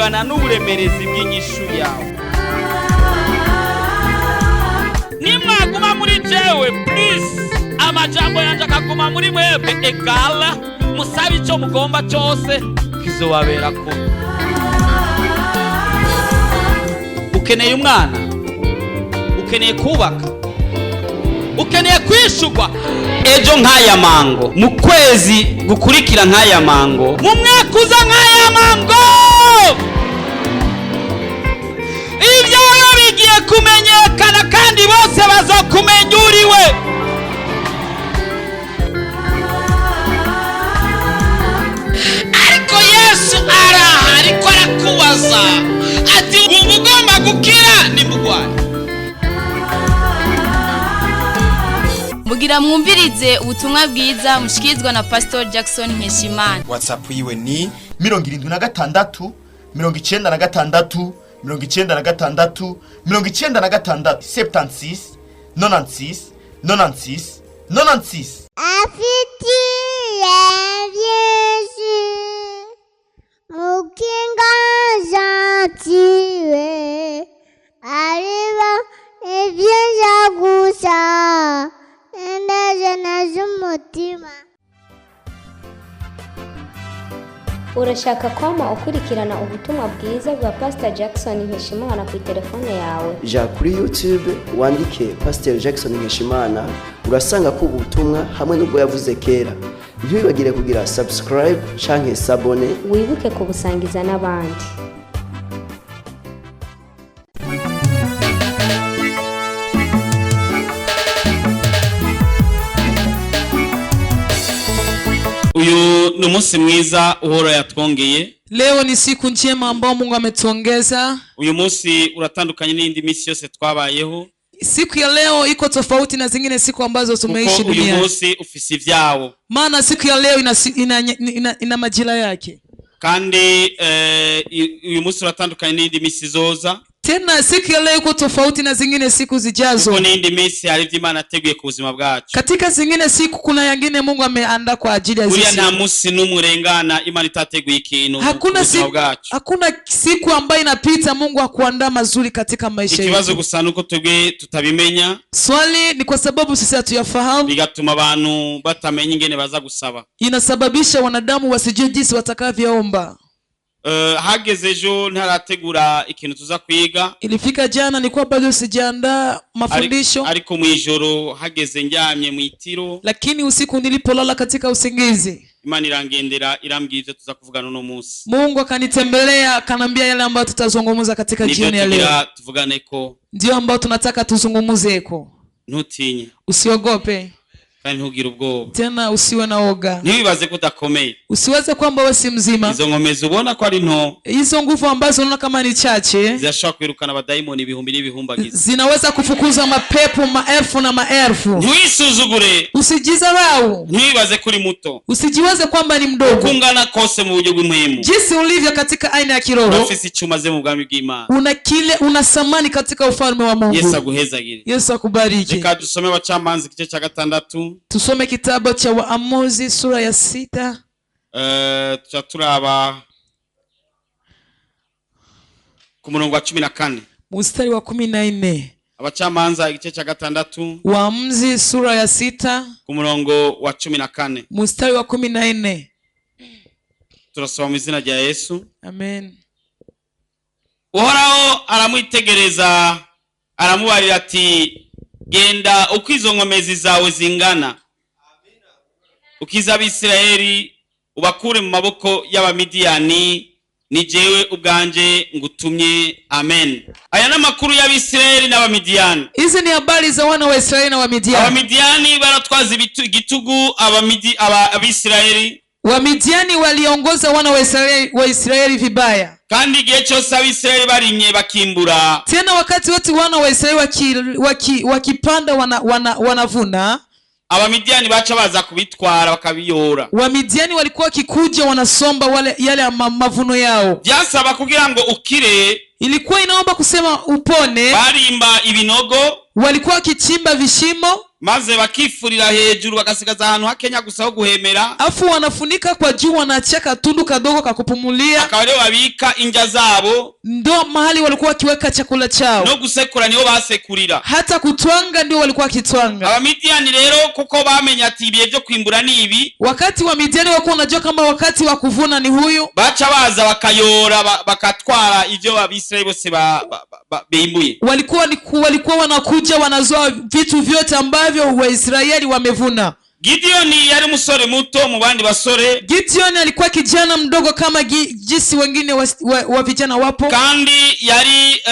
bingana n'uburemerezi bw'inyishu yawe. Nimwaguma muri jewe please, amajambo yanje akaguma muri mwebwe egala, musabe icyo mugomba cyose kizobabera ko. Ukeneye umwana, ukeneye kubaka, ukeneye kwishugwa ejo nk'aya mango, mu kwezi gukurikira nk'aya mango, mu mwaka uza nk'aya mango, ibyawe bigiye kumenyekana kandi bose bazokumenya uriwe. Ariko Yesu araha, ariko arakubaza ati ubu ugomba gukira nimugwaye. Mugira mwumvirize ubutumwa bwiza mushikizwa na Pastor Jackson Nkeshimana. WhatsApp yiwe ni 76 96 96 96 76 96 96 96. Afiti Yesu mukinga zatiwe arriva et viens à gusa endaje nazumutima. Urashaka kwama ukurikirana ubutumwa bwiza bwa Pastor Jackson Nkeshimana ku telefone yawe? Ja kuri YouTube wandike Pastor Jackson Nkeshimana, urasanga ko ubutumwa hamwe n'ubwo yavuze kera. Ntibibagire kugira subscribe canke s'abone, wibuke kubusangiza n'abandi. Uyu ni umunsi mwiza uhora yatwongeye. Leo ni siku njema ambao Mungu ametuongeza. Uyu munsi uratandukanye n'indi minsi yose twabayeho. Siku ya leo iko tofauti na zingine siku ambazo tumeishi duniani. Uyu munsi ufise ivyawo. Maana siku ya leo ina majira yake. Kandi uyu munsi uratandukanye n'indi minsi zoza. Tena siku ya leo iko tofauti na zingine siku zijazo. Kuko n'indi minsi hari Imana ateguye ku buzima bwacu. Katika zingine siku kuna yangine Mungu ameandaa kwa ajili ya sisi. Uriya nta munsi n'umurengana Imana itateguye ikintu ku buzima bwacu. Hakuna siku ambayo inapita Mungu hakuandaa mazuri katika maisha yetu. Ikibazo gusa nuko twebwe tutabimenya. Swali ni kwa sababu sisi hatuyafahamu. Bigatuma abantu batamenya ingene baza gusaba. Inasababisha wanadamu wasijue jinsi watakavyoomba. Hageze ejo ntarategura ikintu tuza kwiga. Ilifika jana nilikuwa bado sijaandaa mafundisho. Ariko mwijoro hageze njyamye mu itiro. Lakini usiku nilipolala katika usingizi, Imana irangendera irambwira tuza kuvugana no munsi. Mungu akanitembelea akanambia yale ambayo tutazungumza katika jioni ya leo. Tuvugane ko. Ndio ambao tunataka tuzungumuzeko. Ntutinye. Usiogope. Kandi ntugire ubwoba. Tena usiwe na oga. Ntibibaze ko udakomeye. Usiwaze kwamba wewe si mzima. Izo ngomezi ubona ko ari nto. Hizo nguvu ambazo unaona kama ni chache zirashobora kwirukana abadaimoni ibihumbi n'ibihumbagiza. Zinaweza kufukuza mapepo maelfu na maelfu. Ntiwisuzugure. Usijizarau. Ntibibaze kuri muto. Usijiwaze kwamba ni mdogo. Kungana kose mu buryo bw'imwemu. Jinsi ulivyo katika aina ya kiroho. Ufise icuma ze mu bwami bw'Imana. Una samani katika ufalme wa Mungu. Yesu aguhezagire. Yesu akubariki. Reka dusome Abacamanza igice cya 6. Tusome kitabu cha Waamuzi sura ya 6. Turaba ku murongo wa 14. Mstari wa 14. Abacamanza igice cya 6. Waamuzi sura ya 6. Ku murongo wa 14. Mstari wa 14. Turasoma mu izina rya Yesu. Amen. Uhoraho aramwitegereza aramubarira ati genda uko izo nkomezi zawe zingana. Ukiza Abisirayeli ubakure mu maboko y'Abamidiyani, ni jewe ubwanje ngutumye. Amen. Aya n'amakuru y'Abisirayeli n'Abamidiyani. Hizi ni habari za wana wa Israeli na Wamidiyani. Abamidiyani baratwaza igitugu Abisirayeli. Wamidiyani waliongoza wana wa Israeli vibaya. Kandi igihe cyose Abisirayeli barinye bakimbura. Tena wakati wote wana wa Israeli wakipanda wanavuna, Abamidiyani bacha baza kubitwara bakabiyora. Wamidiyani walikuwa kikuja wanasomba yale mavuno yao. Byasaba kugira ngo ukire, ilikuwa inaomba kusema upone. Barimba ibinogo, walikuwa kichimba vishimo, maze bakifurira hejuru bagasigaza ahantu hakenya gusa ho guhemera, afu wanafunika kwa juu, wanaachia katundu kadogo kakupumulia. akaba rero babika indya zabo, ndo mahali walikuwa wakiweka chakula chao. no gusekura niho basekurira, hata kutwanga ndio walikuwa kitwanga. Abamidiyani rero kuko bamenya ati ibihe byo kwimbura ni ibi, wakati wa Midiani walikuwa wanajua kama wakati wa kuvuna ni huyu, baca baza bakayora bakatwara ivyo Abisirayeli bose bimbuye. walikuwa wanakuja wanazoa vitu vyote ambavyo Waisraeli wamevuna. Gideoni yari musore muto mu bandi basore. Gideoni alikuwa kijana mdogo kama jinsi wengine wa vijana wapo, kandi yari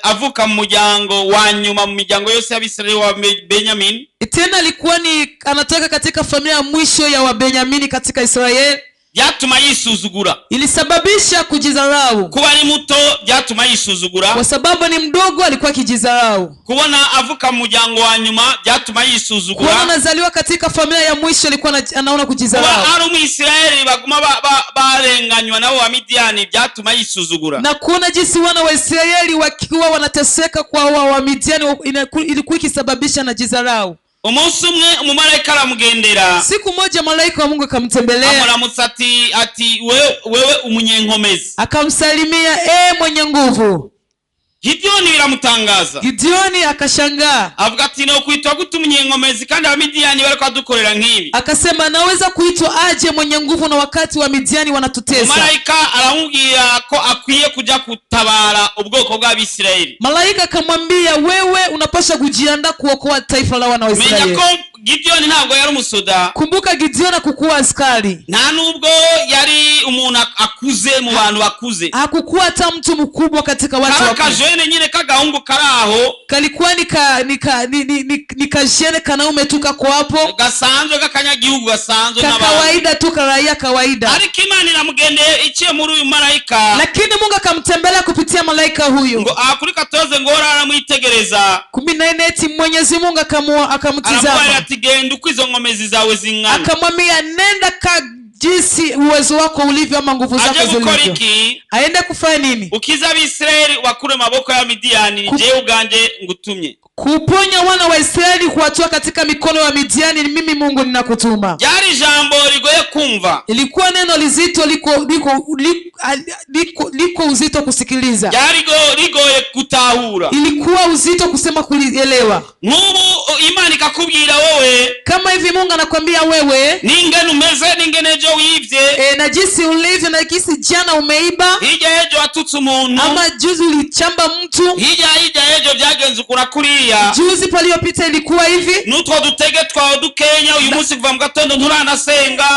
avuka mu muryango wa nyuma mu miryango yose y'Abisirayeli wa Benyamini. Tena alikuwa anatoka katika familia ya mwisho ya Wabenyamini katika Israeli. Byatuma yisuzugura, ilisababisha kujidharau. Kuba ari muto byatuma yisuzugura, kwa sababu ni mdogo alikuwa kijidharau. Kubona avuka mu muryango wa nyuma byatuma yisuzugura, kuona anazaliwa katika familia ya mwisho alikuwa anaona kujidharau. Kuba ari Umwisirayeli baguma barenganywa nabo wa Midiani byatuma yisuzugura, na kuona jinsi wana wa Israeli wakiwa wanateseka kwa wa Midiani ilikuwa ikisababisha na jidharau. Umunsi umwe umumarayika aramugendera, siku moja malaika wa Mungu akamtembelea, amuramutsa ati wewe umunyenkomezi, akamsalimia mwenye nguvu. Gideoni biramutangaza, Gideoni akashangaa, avuga ati no kuitwa gute umunyenkomezi kandi Abamidiyani bariko badukorera nk'ibi. Akasema naweza kuitwa aje mwenye nguvu na wakati wa Midiani wanatutesa. Malaika aramubwira ko akwiye kuja kutabara ubwoko bw'Abisirayeli. Malaika akamwambia wewe unapaswa kujiandaa kuokoa taifa la wana wa Israeli. Menya ko Gideoni ntabwo yari umusoda. Kumbuka Gideoni kukuwa askari. Nta nubwo yari umuntu akuze mu bantu bakuze. Hakukuwa hata mtu mkubwa katika watu wakuze. Kajene nyine kagahungu karaho. Kalikuwa nikajene kanaume tu kako hapo. Gasanzwe gakanyagihugu gasanzwe n'abantu. Kawaida tu karaia kawaida. Ariko Imana inamugendeye iciye muri uyu malaika. Lakini Mungu akamtembelea kupitia malaika huyo. Ngo akuri 14 ngo aramwitegereza. 14 eti Mwenyezi Mungu akamtizama. Genda uko izo ngomezi zawe zingana. Akamwambia nenda jinsi uwezo wako ulivyo ama nguvu zako zilivyo. Aende kufanya nini? Ukiza Abisirayeli wakure maboko ya Midiani, je uganje ngutumye. Kuponya wana wa Israeli kuwatoa katika mikono ya Midiani, ni mimi Mungu ninakutuma. Yari jambo ligoye kumva. Ilikuwa neno lizito liko uzito kusikiliza. Yari ligoye kutahura. Ilikuwa uzito kusema kulielewa. Nubu Imana ikakubwira wewe. Kama hivi Mungu anakuambia wewe. Ningene umeze ningene ejo wivye. Na jinsi ulivyo na jinsi jana umeiba. Hija ejo atutse umuntu. Ama juzi ulichamba mtu. Hija ejo byagenze kurakuriya. Juzi paliyopita ilikuwa hivi. Nutwo dutege twawe dukenya uyu munsi kuva mu gatondo nturanasenga.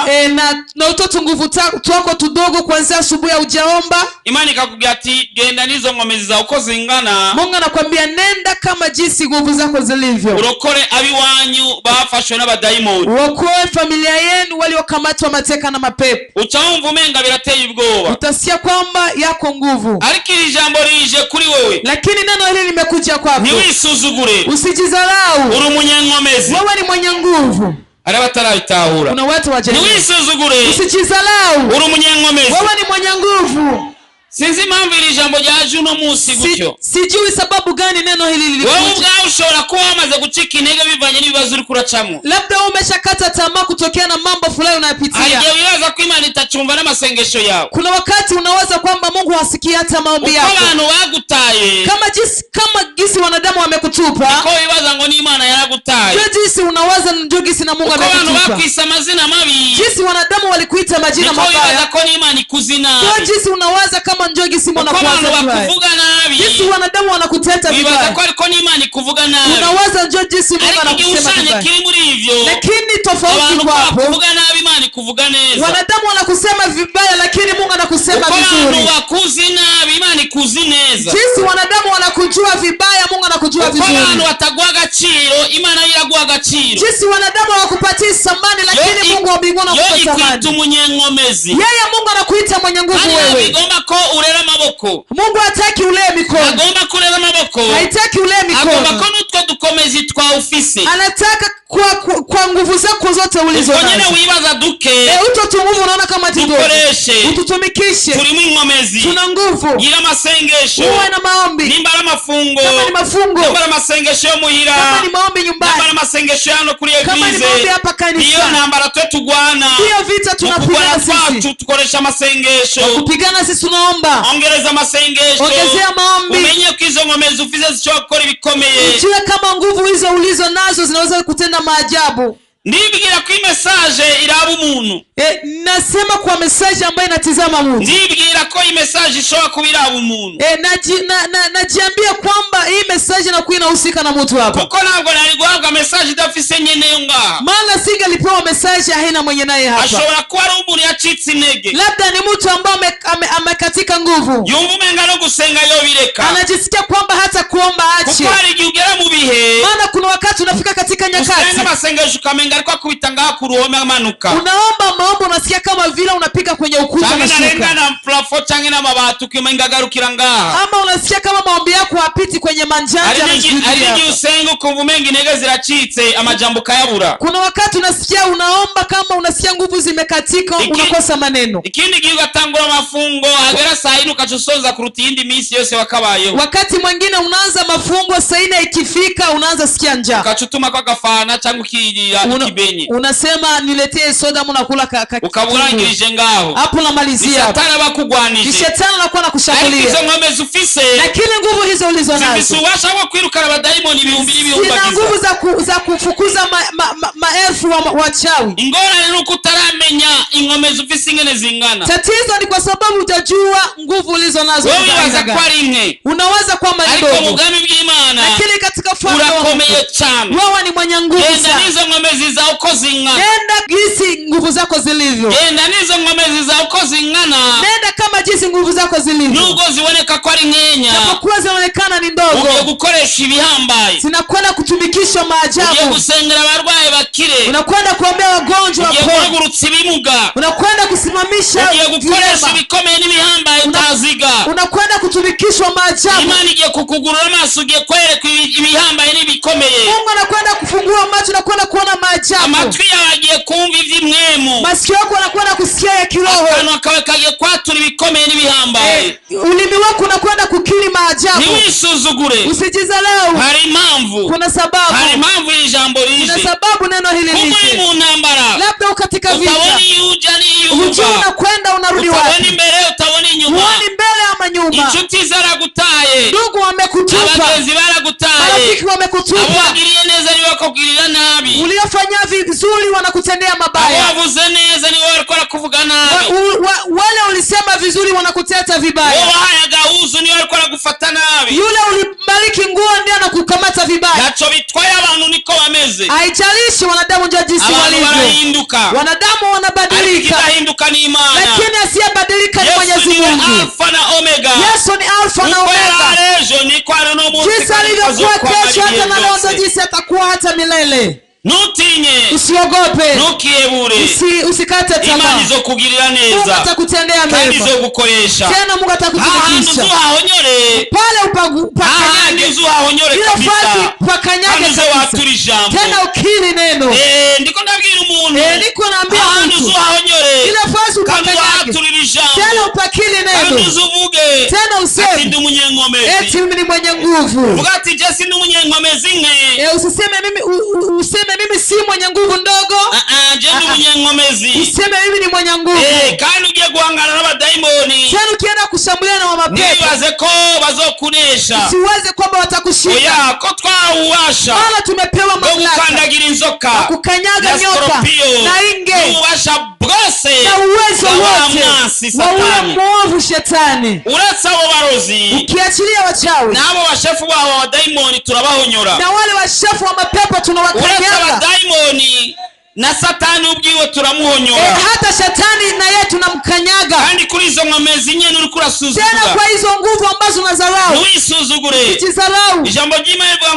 Na utoto nguvu twako tudogo kuanzia asubuhi hujaomba. Imana ikakubwira ati genda nizo ngomezi za uko zingana. Mungu anakuambia nenda kama jinsi nguvu zako zilivyo. Urokore abiwanyu bafashwe n'abadayimoni. Uokoe familia yenu waliokamatwa mateka na mapepo. Ucaumva umenga birateye ubwoba. Utasikia kwamba yako nguvu. Ariko iri jambo rije kuri wewe. Lakini neno hili limekuja kwako. Niwisuzugure. Usijidharau. Uri umunyenkomezi. Wewe ni mwenye nguvu. Ari batarabitahura. Kuna watu wajeni. Niwisuzugure. Usijidharau. Uri umunyenkomezi. Wewe ni mwenye nguvu. Sinzi impamvu iri jambo ryaje uno munsi gutyo. Sijui sababu gani neno hili lilikuja. Wewe ubwawe ushobora kuba wamaze gucika intege bivanye n'ibibazo uri kuracamo. Labda umeshakata tamaa kutokea na mambo fulani unayopitia. Aje wibaza ko Imana itacumva n'amasengesho yawe. Kuna wakati unawaza kwamba Mungu hasikii hata maombi yako. Uko abantu bagutaye. Kama jinsi wanadamu wamekutupa. Uko wibaza ngo ni Imana yaragutaye. Ndio jinsi unawaza ndio jinsi na Mungu amekutupa. Uko abantu bakwisa amazina mabi. Jinsi wanadamu walikuita majina mabaya. Uko wibaza ko ni Imana ikuzina. Ndio jinsi unawaza kama ndio jinsi Mungu anakuwaza vibaya. Kuvuga nabi. Jinsi wanadamu wanakuteta vibaya. Wibaza ko ariko ni Imana ikuvuga nabi. Unawaza ndio jinsi Mungu anakusema vibaya. Kiri muri ivyo. Lakini tofauti kwapo. Kuvuga nabi Imana ikuvuga neza. Wanadamu wanakusema vibaya lakini Mungu anakusema vizuri. Abantu wakuzi nabi Imana ikuzi neza. Jinsi wanadamu wanakujua vibaya Mungu anakujua vizuri. Abantu watagwa agaciro Imana iraguha agaciro. Jinsi wanadamu hawakupatii thamani lakini Mungu wa mbinguni anakupa thamani. Yo ikwita umunyenkomezi. Yeye Mungu anakuita mwenye nguvu wewe. Agomba ko urera amaboko. Mungu hataki ulee mikono. Agomba kurera amaboko. Haitaki ulee mikono. Agomba ko nutwo dukomezi twa ofisi. Anataka kwa nguvu zako zote ulizo nazo. Ukonyene wibaza duke. Uto tunguvu unaona kama tidogo. Dukoreshe. Ututumikishe. Turi mu inkomezi. Tuna nguvu. Gira amasengesho. Uwe na maombi. Nimbara amafungo, kama ni mafungo, kama ni masengesho yo muhira, kama ni maombi nyumbani, kama ni masengesho hano kuri kama ni maombi eglise, hapa kanisa, niyo ntambara twe tugwana. hiyo vita tunapigana sisi. Tukoresha masengesho. Kupigana sisi tunaomba. Ongereza masengesho. Ongezea maombi. Umenye ko izo ngomezi ufise zishobora gukora ibikomeye. Ujue kama nguvu hizo ulizo nazo zinaweza kutenda maajabu. Ndibwira ko message iraba umuntu. Nasema kwa message ambayo inatizama mtu. Ndibwira ko message ishobora kubiraba umuntu. Najiambia kwamba hii message inakuwa inahusika na mtu hapa. Kuko ntabwo nari guhabwa message idafise nyene ngaha. Maana singalipewa message haina mwenye naye hapa. Ashobora kuba ari umuntu yacitse intege. Labda ni mtu ambaye amekatika nguvu. Yumva umenga no gusenga yo bireka. Anajisikia kwamba hata kuomba ache. Kuko hari igihe ugera mu bihe. Maana kuna wakati unafika katika nyakati. Usenga masengesho ukamenga ariko akubita ngaha ku ruhome amanuka. Unaomba maombi unasikia kama vile unapiga kwenye ukuta na shuka. Narenga na plafo canke na mabati ukimenga agarukira ngaha. Ama unasikia kama maombi yako hapiti kwenye manjanja na shuhudia. Ari usenga ukumva umenga intege ziracitse amajambo kayabura. Kuna wakati unasikia unaomba kama unasikia nguvu zimekatika unakosa maneno. Ikindi gihe ugatangura amafungo hagera saa 4 ukacusonza kuruta iyindi minsi yose wakabayeho. Wakati mwingine unaanza mafungo saa 4 ikifika unaanza sikia njaa. Ukacutuma kwa gafana cyangwa ukirira ikibenye. Unasema niletee soda mnakula ukaburangirije ngaho. Hapo unamalizia. Shetani abakugwanije. Shetani anakuwa anakushambulia. Hizo ngome zufise. Lakini nguvu hizo ulizo nazo. Zibisuwasha kwa kwirukana abadaimoni ibihumbi Sina nguvu za kufukuza maelfu wachawi. Ingorane nuko utaramenya ingome zufise ingene zingana. Tatizo ni kwa sababu hujajua nguvu ulizo nazo. Wewe waza kwa ringe. Unawaza kwamba ni ndogo. Ariko mugami bw'Imana. Lakini katika ufalme urakomeye cyane. Wewe ni mwenye nguvu sana. Enda nizo ngome ziza uko zingana. Nenda gisi nguvu zako zilivyo. Enda nizo ngome ziza uko zingana. Nenda kama jinsi nguvu zako zilivyo. Nubwo ziboneka ko ari nkenya. Japokuwa zinaonekana ni ndogo. Ugiye gukoresha ibihambaye. Zinakwenda kutumikisha maajabu. Ugiye gusengera abarwaye bakire. Unakwenda kuombea wagonjwa wapone. Ugiye guhagurutsa ibimuga. Unakwenda kusimamisha. Ugiye gukoresha ibikomeye n'ibihambaye utaziga. Unakwenda kutumikishwa maajabu. Imana igiye kukugurura amaso, ugiye kwereka ibihambaye n'ibikomeye. Mungu anakwenda kufungua macho na kwenda kuona maajabu. Amatwi yawe agiye kumva ivy'imwemu. Masikio yako yanakwenda kusikia ya kiroho. Akanwa kawe kagiye kwatura ibikomeye n'ibihambaye. Ulimi wako unakwenda kukiri maajabu. Ntiwisuzugure. Usijizalau. Hari impamvu. Kuna sababu. Hari impamvu iri jambo rije. Kuna sababu neno hili lije. Kumuri mu ntambara. Labda ukatika vita. Utaboni yuja ni yuba. Ujue unakwenda unarudi wapi. Utaboni mbele utaboni nyuma. Uoni mbele ama nyuma. Inshuti zaragutaye. Ndugu wamekutupa. Abagenzi baragutaye. Marafiki wamekutupa. Abagiriye neza ni bakugirira nabi. Uliofanya vizuri wanakutendea mabaya. Wavuze neza ni wewe alikuwa kuvuga nabi. Wale ulisema vizuri wanakuteta vibaya. Wewe hayagahuzu ni wewe alikuwa kugufata nabi. Yule ulibariki nguo ndiye anakukamata vibaya. Nacho bitwaye abantu niko bameze. Haijalishi wanadamu ndio jinsi walivyo. Wanahinduka. Wanadamu wanabadilika. Akihinduka ni Imana. Lakini asiyebadilika ni Mwenyezi Mungu. Alfa na Omega. Yesu ni Alfa na Omega. Jinsi alivyokuwa kesho hata na leo jinsi atakuwa hata milele. Nutinye. Usiogope. Nukiyebure. Usikate tamaa. Imana izokugirira neza. Mungu atakutendea mema. Kandi izogukoresha. Tena Mungu atakutumikisha. Ahahonyore. Pale upakanyage. Ahahonyore kabisa. Pakanyage kabisa. Tena ukiri neno. Ndiko ndabwira umuntu. Niko naambia mtu. Ahahonyore. Ile fasi upakanyage. Tena upakili neno. Kandi uzuvuge. Tena useme. Ati ndi umunyenkomezi. Eti mimi ni mwenye nguvu. Vuga ati je si ndi umunyenkomezi nke. Usiseme mimi si mwenye nguvu ndogo. Je ndi umunyenkomezi. Useme mimi ni mwenye nguvu. Kandi ugiye guhangana n'abadaimoni. Tena ukienda kushambulia na mapepo. Nibaze ko bazokunesha. Usiwaze kwamba watakushinda. Oya ko twawubasha. Maana tumepewa mamlaka. Kukandagira inzoka. Kukanyaga nyoka. Na inge. Ubasha bwose. Na uwezo wote. Wa ule mwovu shetani. Uretse abo barozi. Ukiachilia wachawi. Na abo bashefu babo wa daimoni turabahonyora. Na wale washefu wa mapepo tunawakanyaga. Uretse aba daimoni na satani ubwiwe turamuhonyora. Hata shetani na yeye tunamkanyaga. Kandi kuri izo ngomezi nyene uri kurasuzugura. Tena kwa hizo nguvu ambazo unazarau. Ntiwisuzugure. Ukizarau. Ijambo ry'Imana rivuga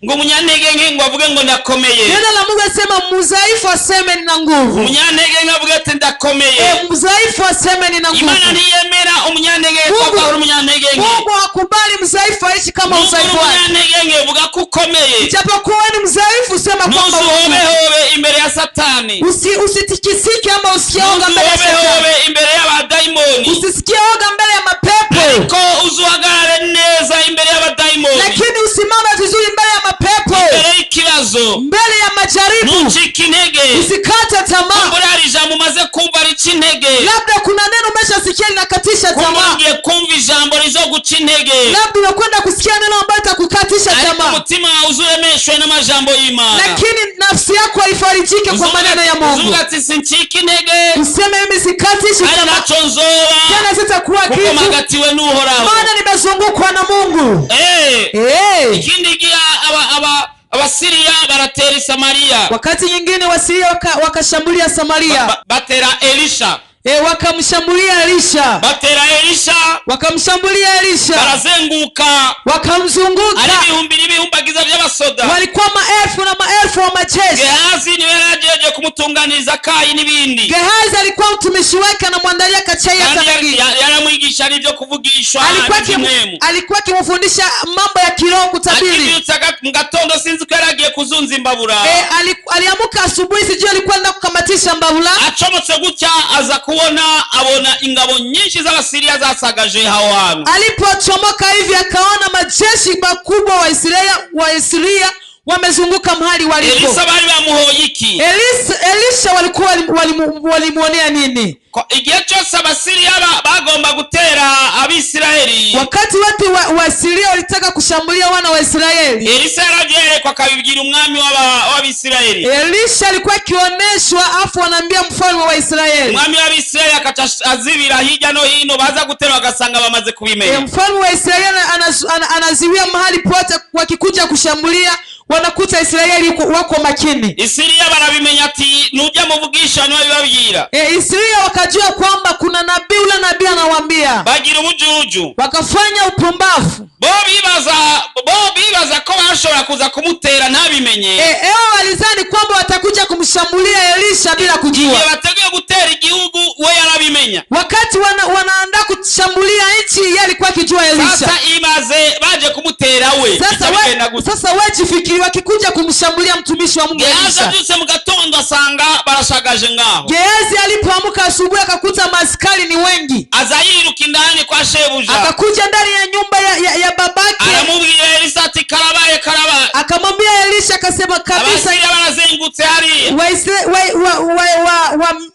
ngo umunyantege nke ngo avuge ngo ndakomeye. Neno la Mungu asema mudhaifu aseme nina nguvu. Umunyantege nke avuge ati ndakomeye. Mudhaifu aseme nina nguvu. Imana ntiyemera umunyantege ko ari umunyantege nke. Mungu hakubali mdhaifu aishi kama udhaifu wake. Umunyantege nke avuga ko ukomeye. Ijapokuwa ni mdhaifu sema kwamba uhobe imbere ya Satani. Usitikisike ama usioga mbele ya Satani. Uhobe imbere ya badaimoni. Usisikioga mbele ya mapepo. Ariko uzuhagarare neza imbere bibazo, mbele ya majaribu ntucike intege. usikate tamaa. Kumbura hari ijambo umaze kumva rica intege. Labda kuna neno umeshasikia linakatisha Kumbura tamaa. ugiye kumva ijambo rizoguca intege. Labda unakwenda kusikia neno ambalo litakukatisha Ariko tamaa. umutima wawe uzuremeshwe n'amajambo y'Imana. Lakini nafsi yako haifarijike kwa maneno ya Mungu. Uzuga ati sincike intege. Useme mimi sikatishi Ari tamaa. naco nzoba. Tena sitakuwa Kuko kitu. magatiwe n'Uhoraho. Maana nimezungukwa na Mungu. Ikindi gihe abasiriya baratera i Samariya. Wakati nyingine Wasiria wakashambulia Samaria. Batera Elisha. Wakamshambulia Elisha. Batera Elisha. Wakamshambulia Elisha. Barazenguka. Wakamzunguka. Ari ibihumbi n'ibihumbagiza by'abasoda. Walikuwa maelfu na maelfu wa majeshi. Gehazi niwe yarajeje kumutunganiriza Kayi n'ibindi. Gehazi alikuwa mtumishi wake anamwandalia kachai ya samaki. Yaramwigisha n'ibyo kuvugishwa. Alikuwa akimfundisha mambo ya kiroho kutabiri. Akibyutsaga mu gatondo sinzi ko yaragiye kuzunza imbabura. Aliamuka asubuhi sijui alikuwa anaenda kukamatisha mbabura. Acomotse gutya aza abona ingabo nyinshi z'Abasiriya zasagaje hao hantu. Alipochomoka hivi akaona majeshi makubwa wa Isiria wamezunguka mahali walipo. Elisa bari bamuhoye iki? Elisha walikuwa walimuonea nini? Igihe cyose Abasiriya bagomba gutera Abisirayeli. Wakati watu wa Isiria walitaka kushambulia wana wa Israeli. Elisa yaragiye kwa kabibwira umwami w'Abisirayeli. Elisha alikuwa akioneshwa afu anaambia mfalme wa Israeli. Umwami w'Abisirayeli akazibira hirya no hino baza gutera bagasanga bamaze kubimenya. Mfalme wa Israeli anaziwia mahali pote wakikuja kushambulia wanakuta Israeli wako makini. Isiria barabimenya ati nujya muvugisha no bibabwira. Isiria wakajua kwamba kuna nabii, ule nabii anawaambia. Bagira ubujuju. Wakafanya upumbavu. Bo bibaza ko bashobora kuza kumutera ntabimenye. Walizani kwamba watakuja kumshambulia Elisha bila kujua. Igihe bateguye gutera igihugu we yarabimenya. Wakati wanaandaa kushambulia nchi yeye alikuwa akijua Elisha. Sasa imaze baje kumutera we. Sasa wewe jifikiri wakikuja kumshambulia mtumishi wa Mungu Elisha. Gehazi byose mu gatondo asanga barashagaje ngaho. Gehazi alipoamka asubuhi akakuta maskari ni wengi. Azayiruka indani kwa shebuja. Akakuja ndani ya nyumba ya babake. Aramubwira Elisa ati karabaye. Akamwambia Elisha akasema kabisa Abasiriya barazengutse hari.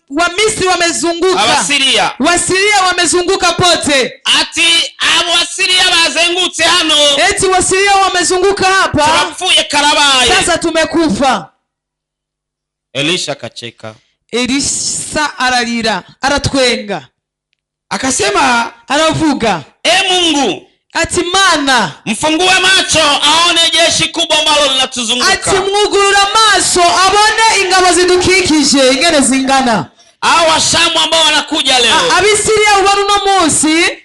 Wa Misri wamezunguka. Wasiria wamezunguka pote. Ati abo Wasiria bazengutse hano. Eti Wasiria wamezunguka hapa. Turapfuye karabaye. Sasa tumekufa. Elisha akacheka. Elisha ararira, aratwenga. Akasema, aravuga, Mungu, ati Mana, mfungue macho aone jeshi kubwa ambalo linatuzunguka. ati mwugurura maso abone ingabo zidukikije ingene zingana. Hao Washamu ambao wanakuja leo. Abisiriya ubona uno munsi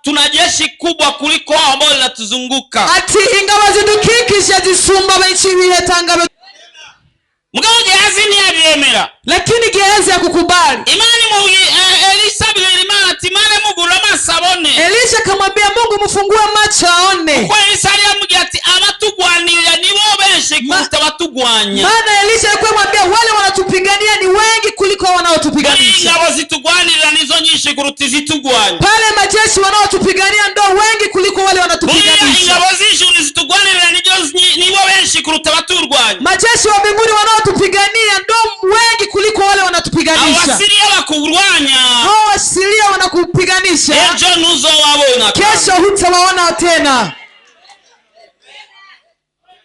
tuna jeshi kubwa kuliko hao ambao linatuzunguka. Ati ingabo zidukikije zisumba benshi bihetanga. Mugabo Gehazi ntiyabyemera. Lakini Gehazi yakukubali. Imani Elisha bilimana ati Mana mugurura amaso abone. Elisha akamwambia Mungu mfungue macho aone. Kwa Elisha aliyamubwira ati abatugwanirira nibo benshi kuruta abatugwanya. Maana Elisha alikuwa anamwambia wale wanatupigania ni wengi kuliko wanaotupiganisha. Ingabo zitugwanirira nizo nyinshi kuruta izitugwanya. Pale majeshi wanaotupigania ndio wengi kuliko wale wanatupiganisha. Ingabo z'ijuru zitugwanirira nibo benshi kuruta abaturwanya. Majeshi wa mbinguni wanaotupigania ndio wengi kuliko wale wanatupiganisha. Abasiriya bakurwanya. Hao Wasiria wanakupiganisha. Ejo ntuzowabona. Kesho hutawaona tena.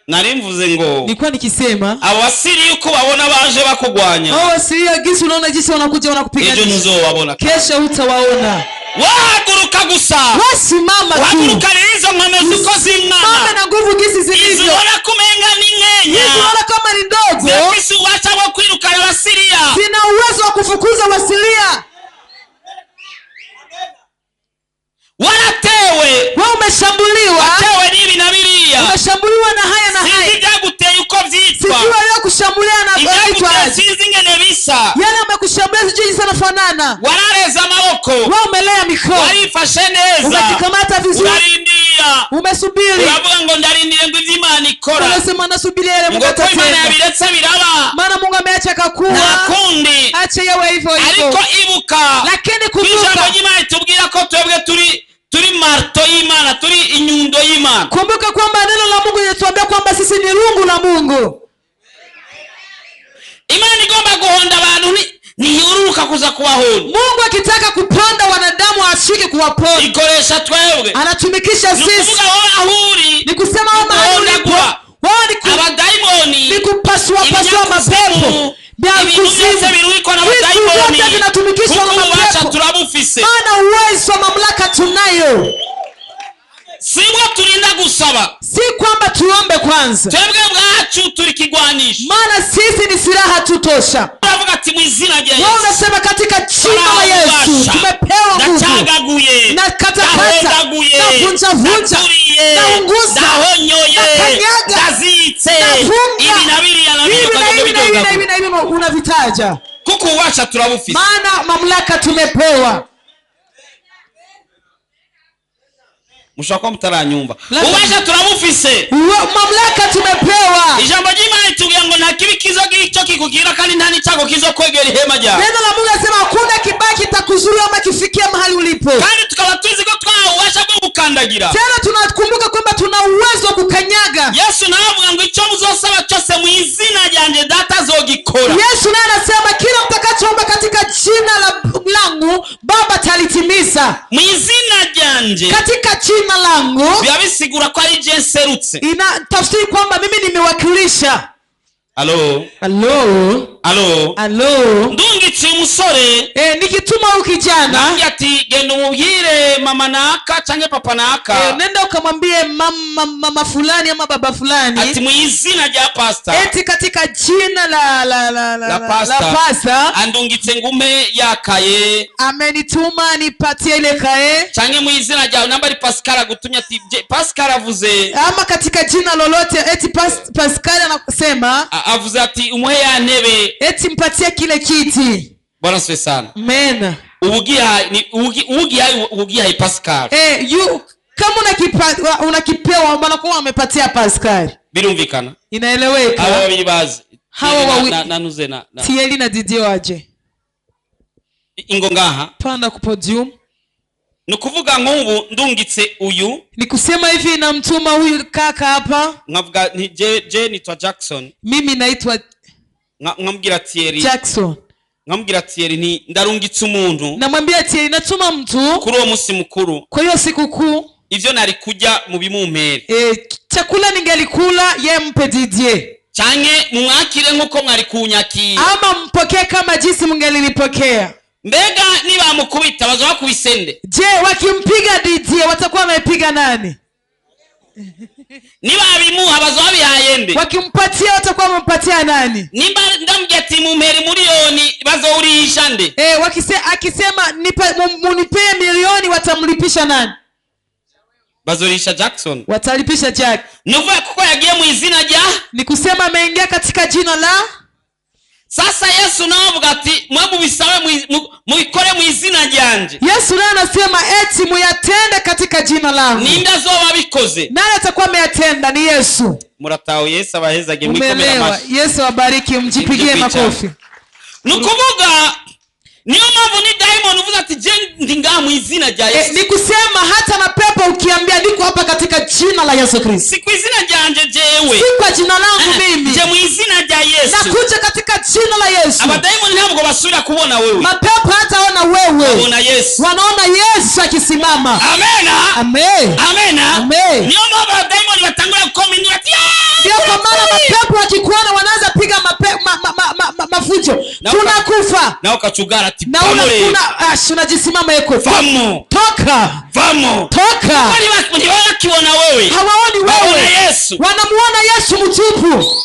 Narimvuze ngo nilikuwa nikisema Abasiriya uko babona baje bakugwanya. hao Wasiria gisi unaona jinsi wanakuja wanakupiganisha. Ejo ntuzowabona. Kesho hutawaona. Wahaguruka gusa. Wasimama tu. Wahaguruka n'izo nkome ziko zimwana. Mama na nguvu gisi zilivyo. Izibona kumenga ni nkenya. Izibona kama ni ndogo. Zifisi uwacha wa kwirukana Abasiriya. Zina uwezo wa kufukuza Wasiria. Waratewe. Wewe umeshambuliwa. Watewe n'ibi na biriya. Umeshambuliwa na haya na haya. Sinzi byaguteye uko vyitwa. Sijui leo kushambulia na vyitwa. Sinzi ngene bisa. Yale amekushambulia sijui sana fanana. Warareza amaboko. Wewe umelea mikono. Warifashe neza. Umejikamata vizuri. Urarindia. Umesubiri. Uravuga ngo ndarindire ngo Imana ikora. Unasema nasubiri yale Mungu atatenda. Imana yabiretse biraba. Maana Mungu ameacha kakuwa. Nakundi. Acha yawe hivyo hivyo. Ariko ibuka. Lakini kumbuka. Ijambo ry'Imana itubwira ko twebwe turi marto y'Imana, turi inyundo y'Imana. Kumbuka kwamba neno la Mungu linatuambia kwamba sisi ni rungu la wa Mungu. Imana igomba guhonda abantu ntiyururuka kuza kubahonda. Mungu akitaka kuponda wanadamu ashike kuwaponda. Ikoresha twebwe. Anatumikisha sisi. Nukuvuga wao ahuri. Ni kusema wao mahali ulipo. Wao ni abadaimoni. Ni kupasua mapepo. Ibintu byose biruhikwa n'abadaimoni. Vinatumikishwa na mapepo. Turabufise. Maana uwezo wa mamlaka tunayo. Sibwo turinda gusaba. Si kwamba tuombe kwanza. Twebwe bwacu turi kigwanisha. Maana sisi ni silaha tutosha. Uravuga ati mu izina rya Yesu. Wao unasema katika jina la Yesu tumepewa nguvu. Nachagaguye. Na katakata. Na vunja. Na unguza. Na honyoye. Na kanyaga. Nazitse. Nafunga. Ibi nabiri hivi unavitaja. Kuko ubasha turabufise. Maana mamlaka tumepewa. Mushaka mutaranyumva. Ubasha turabufise. Mamlaka tumepewa. Ijambo ry'Imana itugira ngo nta kibi kizo kikugira kandi nta n'icyago kizo kwegera ihema ryawe. Neno la Mungu nasema hakuna kibaki kitakuzuia ama kifikia mahali ulipo. Kandi tukaba tuzi ko twawasha bwo gukandagira. Tena tunakumbuka kwamba tuna uwezo wa kukanyaga. Yesu nawe avuga ngo icyo muzosaba cyose mu izina ryanje data azogikora. Yesu naye anasema kila mtakachoomba katika jina langu Baba talitimiza. Mu izina ryanje. Katika jina langu. Byabisigura ko ari je nserutse. Ina tafsiri kwamba mimi nimewakilisha. Allo. Ndungitse umusore. Nikituma ukijana. Nambye ati genda umubwire mama naka canke papa naka. Nenda ukamwambie mama fulani ama baba fulani. Ati mu izina rya pastor. Eti katika jina la pastor. Andungitse ngume yakaye. Amenituma nipatie ile kae. Canke mu izina rya namba ari Pascal agutumye ati Pascal avuze. Ama katika jina lolote eti Pascal anasema. Avuze ati umuhe ya ntebe. Eti mpatie kile kiti. Bwana siwe sana. Amen. Ubugia Pascal. Kama unakipewa maana kwa amepatia Pascal. Birumvikana. Inaeleweka. Hawa wawili bazi. Nanuze na. Tieli na Didio waje. Ingo ngaha. Panda ku podium. Nukuvuga nk'ubu ndungitse uyu. Ni kusema hivi namtuma huyu kaka hapa. Nkavuga ni je nitwa Jackson. Mimi naitwa nkamubwira Thierry. Jackson. Nkamubwira Thierry ni ndarungitse umuntu. Namwambia Thierry natuma mtu kuri uwo munsi mukuru. Kwa hiyo siku kuu ivyo nari kujya mu bimumpere. Chakula ningelikula ye mpe Didier. Canke mumwakire nkuko mwari kunyakira. Ama mpokee kama jinsi mungelilipokea. Mbega niba mukubita bazo kubisende. Je, wakimpiga Didier watakuwa wamepiga nani? Niba bimuha bazo bihayende. Wakimpatia watakuwa wamempatia nani? Nimba ndamubye ati mumpere miliyoni bazo urihisha nde? Akisema munipe milioni watamlipisha nani? Bazorisha Jackson. Watalipisha Jack. Nuvuga kuko yagiye mu izina rya. Ni kusema ameingia katika jina la. Sasa Yesu navuga ati mwe mubisabe mubikore mu izina ryanje. Yesu naye anasema eti muyatende katika jina langu. Ninde azoba bikoze? Nani atakuwa ameyatenda? Ni Yesu. Muratao Yesu abahezage mwikomera mashi. Yesu abariki, mjipigie makofi. Nukuvuga niyo mpamvu ni diamond uvuze ati je ndi ngaha mu izina rya Yesu. Ni kusema hata na pepo ukiambia ndiko hapa katika jina la Yesu Kristo. Si kwa izina ryanje jewe. Si kwa jina langu mimi. Je mu izina rya Yesu. Nakuja katika jina la Yesu. Aba diamond ntabwo basubira kubona wewe. Mapepo hataona wewe. Wanaona Yesu. Wanaona Yesu akisimama. Amena. Amen. Amena. Amen. Niyo mpamvu diamond batangura kukomini ati ndio kwa maana mapepo wakikuona wanaanza piga mafujo. Tunakufa. Na ukachugara ati pamole. Unajisimama yeko. Vamo. Toka. Vamo. Toka. Wali wakiona wewe. Hawaoni wewe. Wanaona Yesu. Wanamuona Yesu mtupu.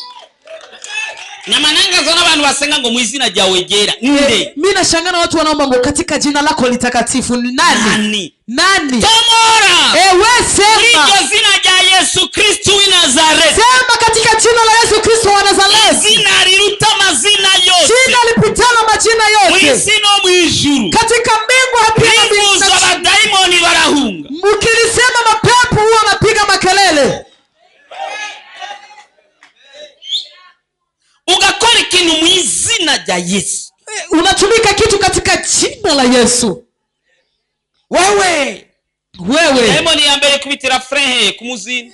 Na mananga zona abantu basenga ngo mu izina rya wegera. Nde. Mimi nashangana watu wanaomba ngo katika jina lako litakatifu. Nani? Tomora. Wewe sema. Kwa jina rya Yesu Kristo wa Nazareth. Sema katika jina la Yesu Kristo wa Nazareth. Jina liruta mazina yote. Jina lipitalo majina yote. Mwisino mwijuru. Katika mbingu hapana mbingu za madaimoni barahunga. Mkilisema mapepo huwa wanapiga makelele. Ugakora ikintu mu izina rya Yesu. Unatumika kitu katika jina la Yesu. Wewe wewe. Daimoni ya mbere kubitira frehe kumuzini.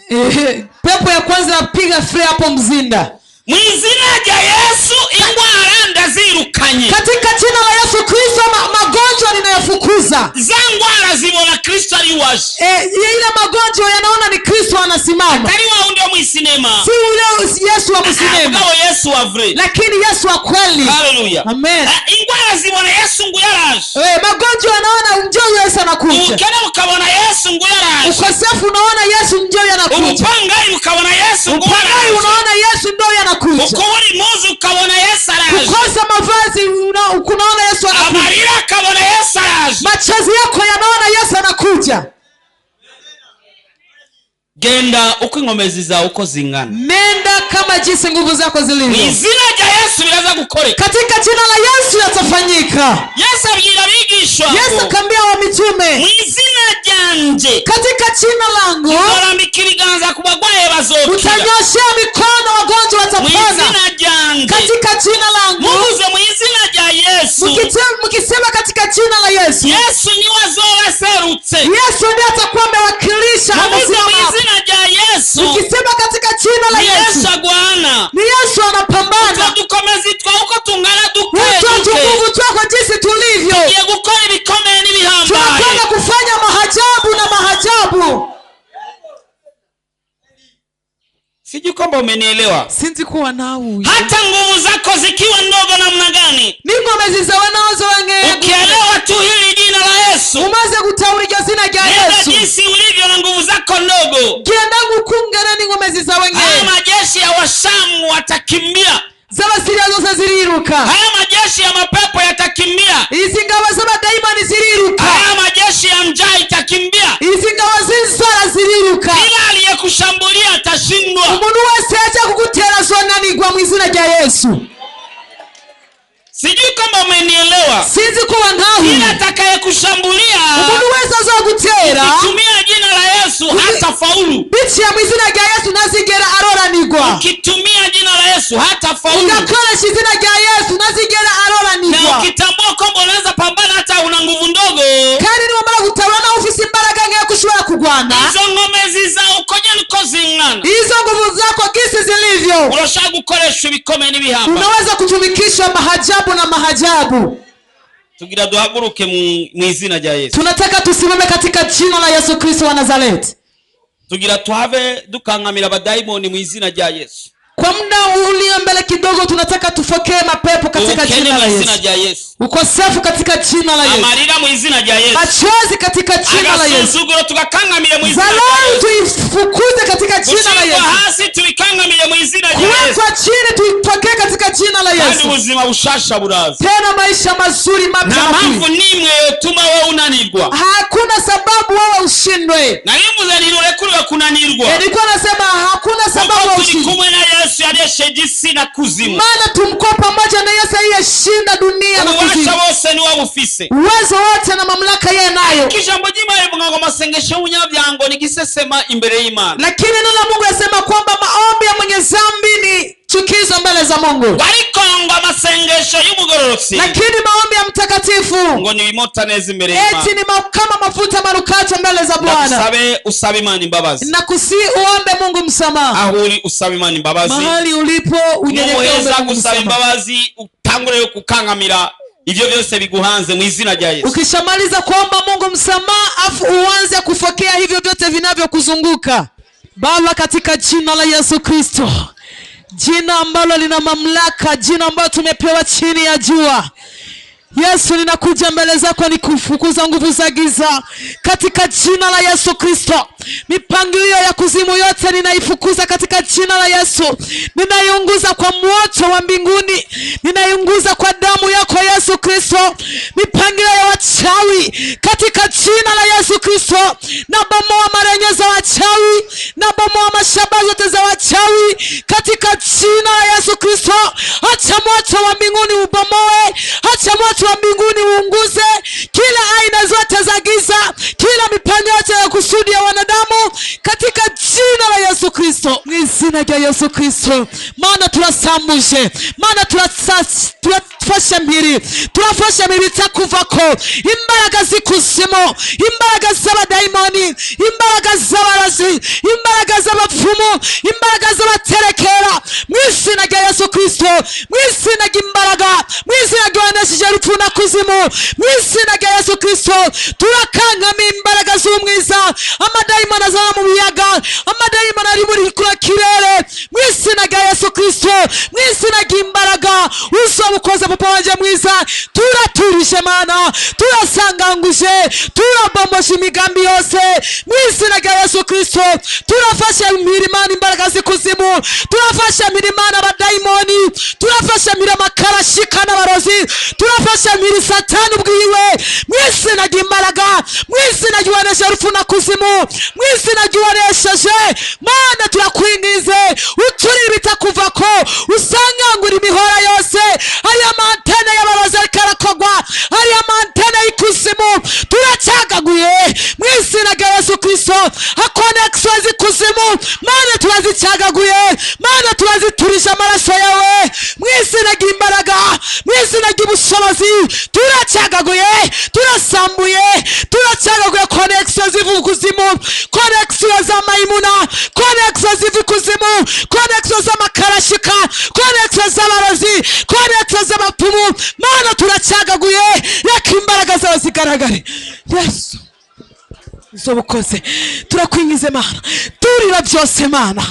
Pepo ya kwanza napiga frehe hapo mzinda. Mwizina rya Yesu ingwara ndazirukanye. Katika jina la Yesu Kristo magonjwa ninayafukuza. Za ngwara zibona Kristo ari waje. Ile magonjwa yanaona ni Kristo anasimama. Atari wa ndio mwisinema. Si ule Yesu wa msinema. Kwa Yesu wa vrai. Lakini Yesu wa kweli. Haleluya. Amen. Ingwara zibona Yesu nguyaraje. Magonjwa yanaona njoo Yesu anakuja. Ukena ukabona Yesu nguyaraje. Ukosefu unaona Yesu njoo anakuja. Upangai ukabona Yesu nguyaraje. Upangai unaona Yesu njoo anakuja. Ukuburi muzi ukabona Yesu araje. Ukosa mavazi unaona Yesu anakuja. Amarira ukabona Yesu araje. Machozi yako yanaona Yesu anakuja. Genda uko ingomezi za uko zingana. Nenda kama jinsi nguvu zako zilivyo. Mwizina rya Yesu biraza gukoreka. Katika jina la Yesu yatafanyika. Yesu abwira abigishwa. Yesu akambia wa mitume. Mwizina ryanje. Katika jina langu. Murambika ibiganza ku bagwaye bazokira. Utanyoshea mikono wagonjwa watapona. Mwizina ryanje. Katika jina langu. Muvuze mwizina rya Yesu. Mkisema katika jina la Yesu. Yesu ni wazoba serutse. Yesu ndiye atakuwa amewakilisha. Muvuze mwizina rya Yesu. Mkisema katika jina la Yesu. Yesu agwana. Ni Yesu anapambana. Tudukomezi twa uko tungana duke. Nguvu twako jinsi tulivyo. Tugiye gukora ibikomeye n'ibihambaye. Tunataka kufanya mahajabu na mahajabu. Sijui kwamba umenielewa. Sinzi kuwa nawe. Hata nguvu zako zikiwa ndogo namna gani. Ningomezi za wanaozo wenge. Ukielewa tu hili jina la Yesu. Umaze gutaurija zina rya Yesu. Jinsi ulivyo na nguvu zako ndogo. Genda gukungana ningomezi za wenge. Haya majeshi ya washamu watakimbia. Z'abasiriya zose ziriruka. Haya majeshi ya mapepo yatakimbia. Izi ngabo z'abadayimoni ziriruka. Haya majeshi ya njaa itakimbia. Izi ngabo z'inzara ziriruka. Ila aliyekushambulia atashindwa. Umuntu wese aje kugutera zonanirwa mu izina rya Yesu. Sijui kama umenielewa. Sinzi kuwa ntahu. Ila atakayekushambulia. Umuntu wese azogutera. Ukitumia jina la Yesu hata faulu. Biciye mu izina rya Yesu nazigera aroranirwa. Ukitumia jina la Yesu hata faulu. Ugakoresha izina rya Yesu nazigera aroranirwa. Na ukitambua kwamba unaweza pambana hata una nguvu ndogo. Kandi niwamara gutabura na ufise imbaraga nke kushobora kugwana. Izo ngomezi za ukoje niko zingana. Izo nguvu zako kisi zilivyo. Urashaka gukoresha ibikomeye n'ibihamba. Unaweza kutumikisha mahajabu na mahajabu. Tugira duhaguruke mu izina rya Yesu. Tunataka tusimame katika jina la Yesu Kristo wa Nazareti. Tugira tuhave dukangamira abadaimoni mu izina rya Yesu. Kwa muda ulio mbele kidogo tunataka tufokee mapepo katika jina la Yesu. Ukosefu katika jina la Yesu. Amarira mu izina rya Yesu. Machozi katika jina la Yesu. Agasuzuguro tugakangamira mu izina rya Yesu. Tuifukuze katika jina la Yesu. Hasi tuikangamire mu izina rya Yesu. Kwa chini tuipokee katika jina la Yesu. Kandi ubuzima bushasha buraza. Tena maisha mazuri mapya. Na mpamvu nimwe yotuma wewe unanirwa. Hakuna sababu wewe ushindwe. Na nimuze nirurekurwe kunanirwa. Nilikuwa nasema hakuna sababu ushindwe. Kumwe na Yesu aliyeshejisi na kuzimu. Maana tumko pamoja na Yesu aliyeshinda dunia na kuzimu. Uwasha wose ni wabufise. Uwezo wote na mamlaka yeye nayo. Kisha mbojima yebunga ngo masengesho y'umunyabyango nigisesema imbere y'Imana. Lakini neno la Mungu yasema kwamba maombi ya mwenye dhambi ni chukizo mbele za Mungu. Ariko ngo amasengesho y'umugororotsi. Lakini maombi ya mtakatifu ngo ni bimota neza imbere y'Imana. Eti ni kama mafuta manukato mbele za Bwana. Usabe Imana imbabazi. Na uombe Mungu msamaha. Aho uri usabe Imana imbabazi. Mahali ulipo unyenyekewe kusaba imbabazi utangure kukangamira ivyo vyose biguhanze mu izina rya Yesu. Ukishamaliza kuomba Mungu msamaha afu uanze kufokea hivyo vyote vinavyokuzunguka. Baba, katika jina la Yesu Kristo, jina ambalo lina mamlaka, jina ambalo tumepewa chini ya jua, Yesu, ninakuja mbele zako nikufukuza nguvu za giza katika jina la Yesu Kristo. Mipangilio ya kuzimu yote ninaifukuza katika jina la Yesu. Ninaiunguza kwa moto wa mbinguni. Ninaiunguza kwa damu yako Yesu Kristo. Mipangilio ya wachawi katika jina la Yesu Kristo. Nabomoa marenyo za wachawi. Nabomoa mashamba zote za wachawi katika jina la Yesu Kristo. Acha moto wa mbinguni ubomoe. Acha moto wa mbinguni uunguze kila aina zote za giza, kila mipango yote ya kusudi ya wanadamu katika jina la Yesu Kristo, mu izina rya Yesu Kristo. Mana turasambuje, Mana turafasha mpiri, turafasha mpiri itakuvako, imbaraga z'ikuzimu, imbaraga z'abadayimoni, imbaraga z'abarazi, imbaraga z'abapfumu, imbaraga z'abaterekera, mu izina rya Yesu Kristo, mu izina ry'imbaraga, mu izina ry'uwanesheje urupfu na kuzimu, mu izina rya Yesu Kristo turakangama imbaraga z'umwiza, amadayimoni azaba mu biyaga, amadayimoni ari muri kirere, mu izina rya Yesu Kristo, mu izina ry'imbaraga uzoba ukoze papa wanje mwiza, turaturishe Mana, turasanganguje, turabombosha imigambi yose, mu izina rya Yesu Kristo turafasha Imana imbaraga z'ikuzimu, turafasha Imana abadayimoni, turafasha amakarashika n'abarozi, turafasha Satani ubwiwe, mu izina ry'imbaraga, mu izina ry'uwanesheje urupfu na kuzimu, mu izina ry'uwanesheje Mana turakwingize uturire bitakuvako, usangangura imihora yose, aya mantene y'abarozi ariko arakogwa, aya mantene y'ikuzimu turacyagaguye mu izina rya Yesu Kristo, akonekisiyo z'ikuzimu Mana turazicyagaguye, Mana turaziturije amaraso yawe, mu izina ry'imbaraga, mu izina ry'ubushobozi turacyagaguye, turasambuye, turacyagaguye konekisiyo ziva ikuzimu, konekisiyo z'amayimuna, konekisiyo ziva ikuzimu, konekisiyo z'amakarashika, konekisiyo z'abarozi, konekisiyo z'abapfumu, Mana turacyagaguye, reka imbaraga zawe zigaragare. Yesu uzobukoze, turakwingize Mana, turira byose Mana,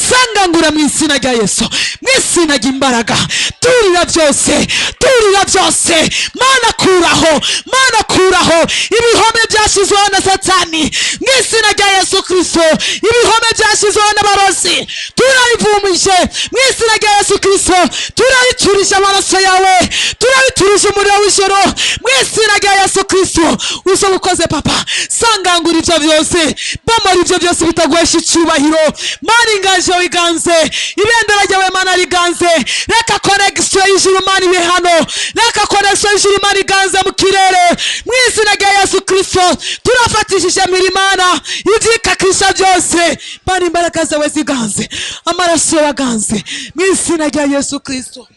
sangangura mu izina rya Yesu, mu izina ry'imbaraga, turira byose, turira byose Mana, kuraho Mana, kuraho ibihome byashyizweho na Satani, mu izina rya Yesu Kristo, ibihome byashyizweho n'abarozi turabivumije, mu izina rya Yesu Kristo turabiturije amaraso yawe, turabiturije umuriro w'ijoro, mu izina rya Yesu Kristo uzobukoze papa, sangangura ibyo byose, bomora ibyo byose bitaguhesha icyubahiro Mana, ingaje wiganze, ibendera ryawe Mana riganze, reka konegisiyo y'ijuru Mana ibe hano, reka konegisiyo y'ijuru Mana iganze mu kirere, mu izina rya Yesu Kristo turafatishije Imana ibyikakisha byose Mana, imbaraga zawe ziganze, amaraso waganze, mu izina rya Yesu Kristo.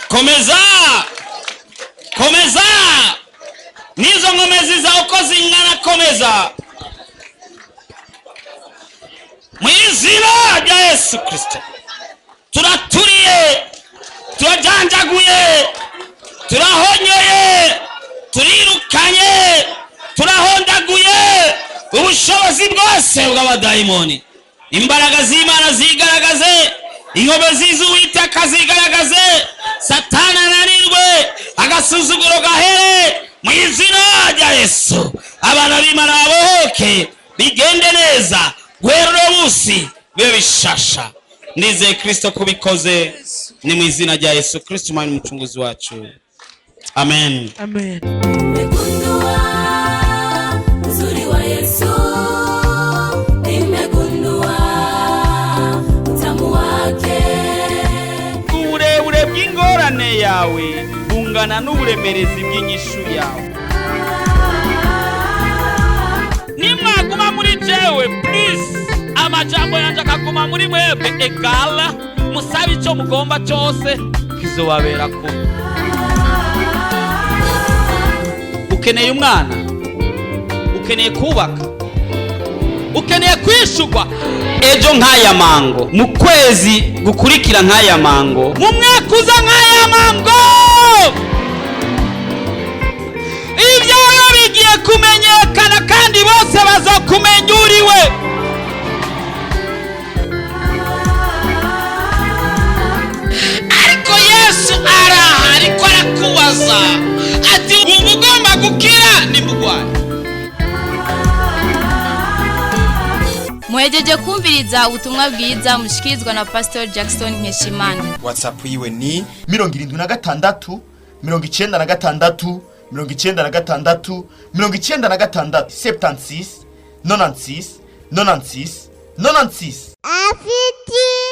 Komeza, komeza, nizo nkomezi za uko zingana, komeza mu izina rya Yesu Kristo. Turaturiye, turajanjaguye, turahonyoye, turirukanye, turahondaguye ubushobozi bwose bw'abadayimoni, imbaraga z'Imana zigaragaze, inkomezi z'Uwiteka zigaragaze, Satani ananirwe, agasuzuguro gahere, mu izina rya Yesu. Abana b'Imana babohoke, bigende neza, guhera uno munsi bibe bishasha. Nizeye Kristo kubikoze, ni mu izina rya Yesu Kristo Umwami n'umucunguzi wacu, amen, Amen. Nimegundua uzuri wa Yesu, nimegundua utamu wake. uburebure bw'ingorane yawe bungana n'uburemerezi bw'inyishu yawe. Nimwaguma muri jewe, please, amajambo yanje akaguma muri mwebwe, egala musabe icyo mugomba cyose kizobaberako. Ukeneye umwana, ukeneye kubaka, ukeneye kwishugwa ejo nk'aya mango, mu kwezi gukurikira nk'aya mango, mu mwaka uza nk'aya mango, ibyawe bigiye kumenyekana kandi bose bazokumenya uriwe. Ariko Yesu araha, ariko arakubaza ati ubu ugomba gukira nimugwaye. muhejeje kumviriza ubutumwa bwiza mushikirizwa na Pastor Jackson Nkeshimana. WhatsApp yiwe ni 76 96 96 96 76 96 96 96. Afitiye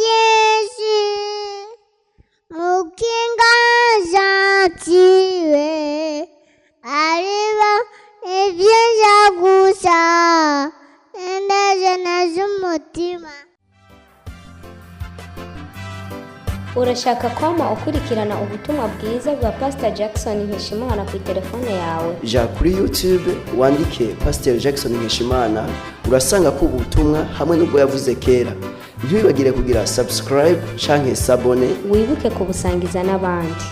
Yesu, mukinga zantiwe. urashaka kwama ukurikirana ubutumwa bwiza bwa Pastor Jackson Nkeshimana ku telefone yawe? ja kuri YouTube wandike Pastor Jackson Nkeshimana urasanga ko ubutumwa hamwe n'ubwo yavuze kera. Ntiwibagire kugira subscribe canke sabone, wibuke kubusangiza n'abandi.